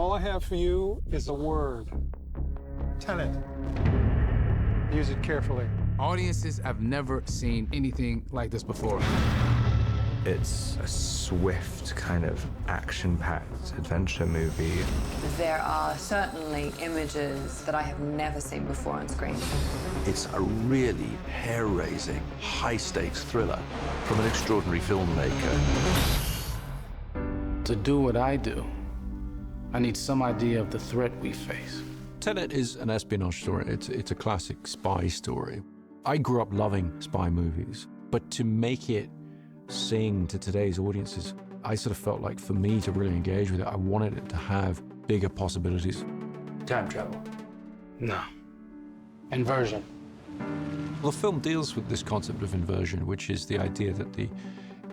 All I have for you is a word. Tenet. Use it carefully. Audiences have never seen anything like this before. It's a swift, kind of action-packed adventure movie. There are certainly images that I have never seen before on screen. It's a really hair-raising, high-stakes thriller from an extraordinary filmmaker. To do what I do, I need some idea of the threat we face. Tenet is an espionage story. It's a classic spy story. I grew up loving spy movies, but to make it sing to today's audiences, I sort of felt like for me to really engage with it, I wanted it to have bigger possibilities. Time travel. No. Inversion. Well, the film deals with this concept of inversion, which is the idea that the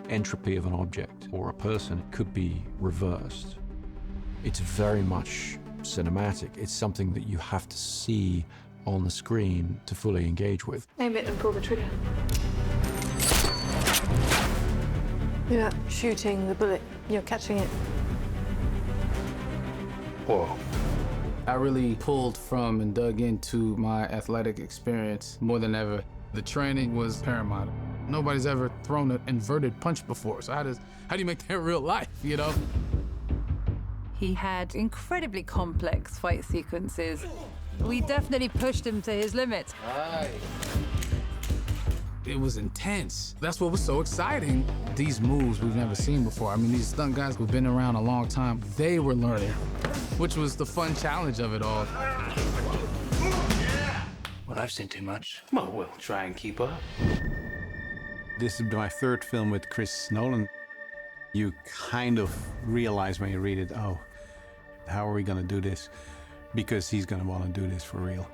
entropy of an object or a person could be reversed. It's very much cinematic. It's something that you have to see on the screen to fully engage with. Aim it and pull the trigger. You're not shooting the bullet, you're catching it. Whoa. I really pulled from and dug into my athletic experience more than ever. The training was paramount. Nobody's ever thrown an inverted punch before, so how do you make that real life, you know? He had incredibly complex fight sequences. We definitely pushed him to his limits. Right. It was intense. That's what was so exciting. These moves we've never seen before. I mean, these stunt guys who've been around a long time, they were learning, which was the fun challenge of it all. Well, I've seen too much. Well, we'll try and keep up. This is my third film with Chris Nolan. You kind of realize when you read it, oh, how are we gonna do this? Because he's gonna wanna do this for real.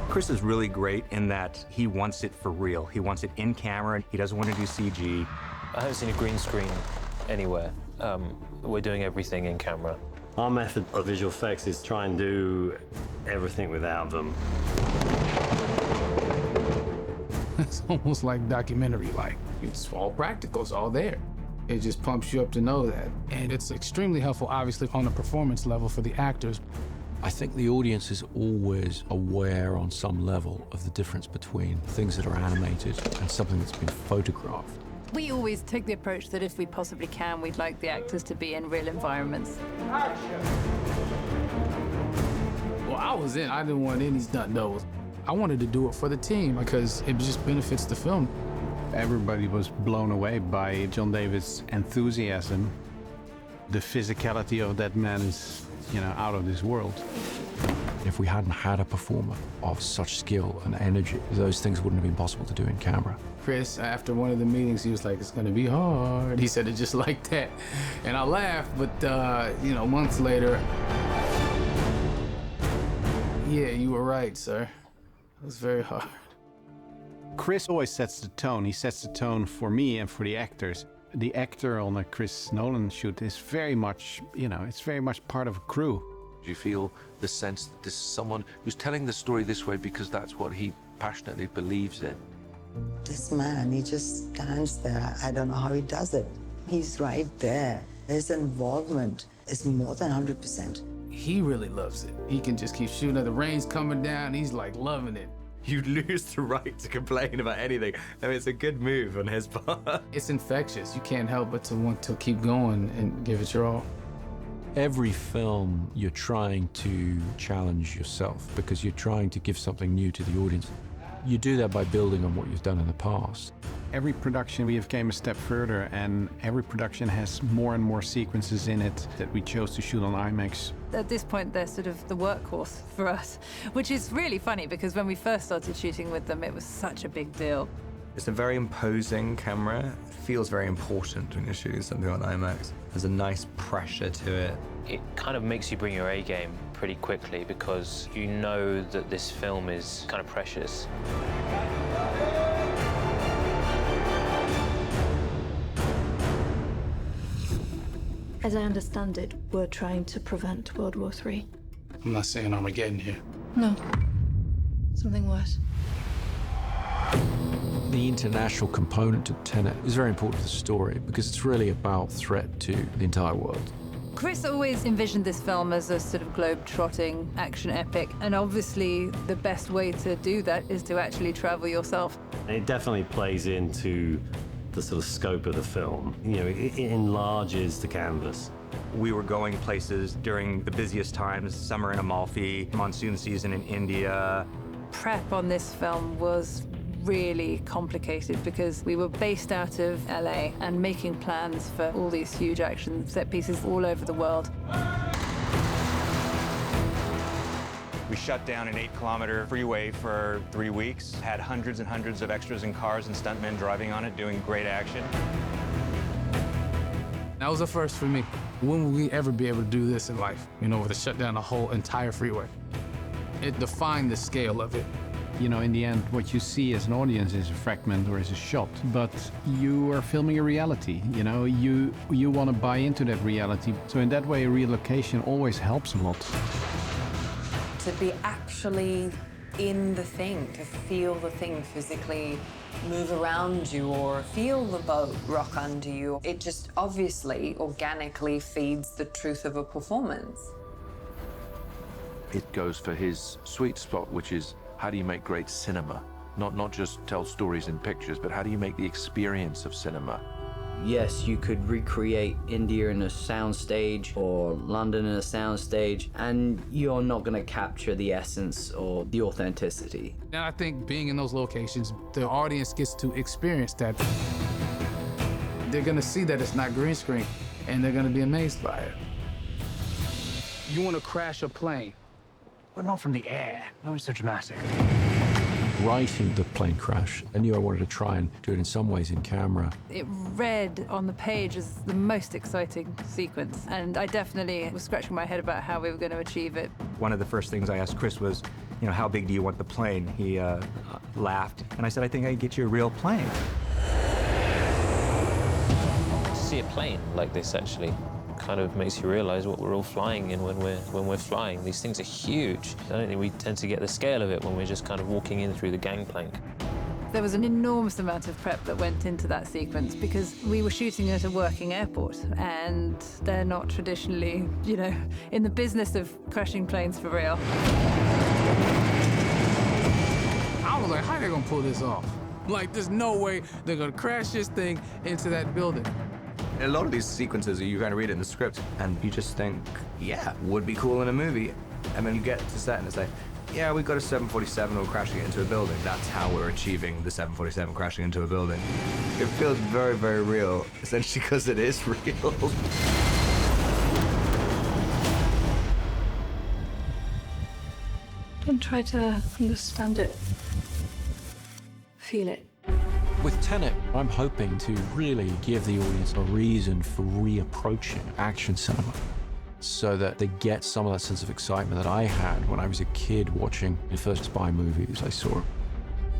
Chris is really great in that he wants it for real. He wants it in camera. He doesn't want to do CG. I haven't seen a green screen anywhere. We're doing everything in camera. Our method of visual effects is try and do everything without them. It's almost like documentary-like. It's all practical, it's all there. It just pumps you up to know that. And it's extremely helpful, obviously, on a performance level for the actors. I think the audience is always aware on some level of the difference between things that are animated and something that's been photographed. We always take the approach that if we possibly can, we'd like the actors to be in real environments. Well, I was in. I didn't want any stunt doubles. I wanted to do it for the team because it just benefits the film. Everybody was blown away by John David's enthusiasm. The physicality of that man is, out of this world. If we hadn't had a performer of such skill and energy, those things wouldn't have been possible to do in camera. Chris, after one of the meetings, he was like, it's gonna be hard. He said it just like that. And I laughed, but months later, yeah, you were right, sir. It was very hard. Chris always sets the tone. He sets the tone for me and for the actors. The actor on a Chris Nolan shoot is very much, it's very much part of a crew. Do you feel the sense that this is someone who's telling the story this way because that's what he passionately believes in? This man, he just stands there. I don't know how he does it. He's right there. His involvement is more than 100%. He really loves it. He can just keep shooting. The rain's coming down. He's like loving it. You lose the right to complain about anything. I mean, it's a good move on his part. It's infectious. You can't help but to want to keep going and give it your all. Every film, you're trying to challenge yourself because you're trying to give something new to the audience. You do that by building on what you've done in the past. Every production we have came a step further, and every production has more and more sequences in it that we chose to shoot on IMAX. At this point, they're sort of the workhorse for us, which is really funny because when we first started shooting with them, it was such a big deal. It's a very imposing camera. It feels very important when you're shooting something on IMAX. There's a nice pressure to it. It kind of makes you bring your A game pretty quickly because you know that this film is kind of precious. As I understand it, we're trying to prevent World War III. I'm not saying Armageddon here. No. Something worse. The international component to Tenet is very important to the story because it's really about threat to the entire world. Chris always envisioned this film as a sort of globe-trotting action epic, and obviously the best way to do that is to actually travel yourself. It definitely plays into the sort of scope of the film. You know, it enlarges the canvas. We were going places during the busiest times, summer in Amalfi, monsoon season in India. Prep on this film was really complicated because we were based out of LA and making plans for all these huge action set pieces all over the world. We shut down an 8-kilometer freeway for 3 weeks, had hundreds and hundreds of extras and cars and stuntmen driving on it, doing great action. That was a first for me. When will we ever be able to do this in life? You know, to shut down a whole entire freeway. It defined the scale of it. You know, in the end, what you see as an audience is a fragment or is a shot, but you are filming a reality. You know, you want to buy into that reality. So in that way, relocation always helps a lot. To be actually in the thing, to feel the thing physically move around you or feel the boat rock under you, it just obviously, organically feeds the truth of a performance. It goes for his sweet spot, which is how do you make great cinema? Not just tell stories in pictures, but how do you make the experience of cinema? Yes, you could recreate India in a soundstage or London in a soundstage, and you're not going to capture the essence or the authenticity. And I think being in those locations, the audience gets to experience that. They're going to see that it's not green screen, and they're going to be amazed by it. You want to crash a plane, but not from the air. No, it's so dramatic. Writing the plane crash, I knew I wanted to try and do it in some ways in camera. It read on the page as the most exciting sequence, and I definitely was scratching my head about how we were going to achieve it. One of the first things I asked Chris was, you know, how big do you want the plane? He laughed, and I said, I think I can get you a real plane. To see a plane like this actually kind of makes you realize what we're all flying in when we're flying. These things are huge. I don't think we tend to get the scale of it when we're just kind of walking in through the gangplank. There was an enormous amount of prep that went into that sequence because we were shooting at a working airport, and they're not traditionally, you know, in the business of crashing planes for real. I was like, how are they gonna pull this off? Like, there's no way they're gonna crash this thing into that building. A lot of these sequences, you kind of read it in the script, and you just think, yeah, would be cool in a movie. And then you get to set, and it's like, yeah, we've got a 747, we're crashing it into a building. That's how we're achieving the 747 crashing into a building. It feels very, very real, essentially because it is real. Don't try to understand it. Feel it. With Tenet, I'm hoping to really give the audience a reason for reapproaching action cinema so that they get some of that sense of excitement that I had when I was a kid watching the first spy movies I saw.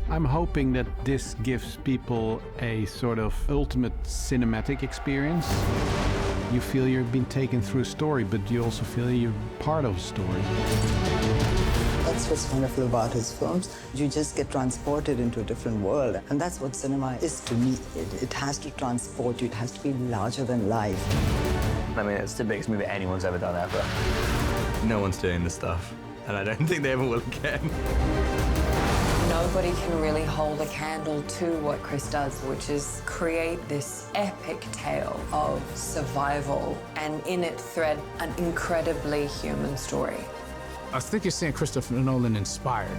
I'm hoping that this gives people a sort of ultimate cinematic experience. You feel you've been taken through a story, but you also feel you're part of a story. That's what's wonderful about his films. You just get transported into a different world. And that's what cinema is to me. It has to transport you. It has to be larger than life. I mean, it's the biggest movie anyone's ever done ever. No one's doing this stuff, and I don't think they ever will again. Nobody can really hold a candle to what Chris does, which is create this epic tale of survival and in it thread an incredibly human story. I think you're seeing Christopher Nolan inspired.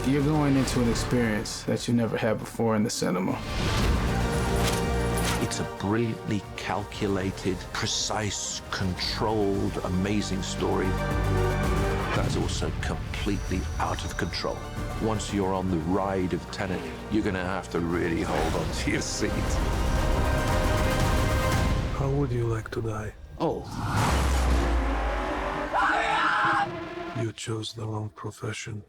You're going into an experience that you never had before in the cinema. It's a brilliantly calculated, precise, controlled, amazing story that is also completely out of control. Once you're on the ride of Tenet, you're going to have to really hold on to your seat. How would you like to die? Oh. You chose the wrong profession.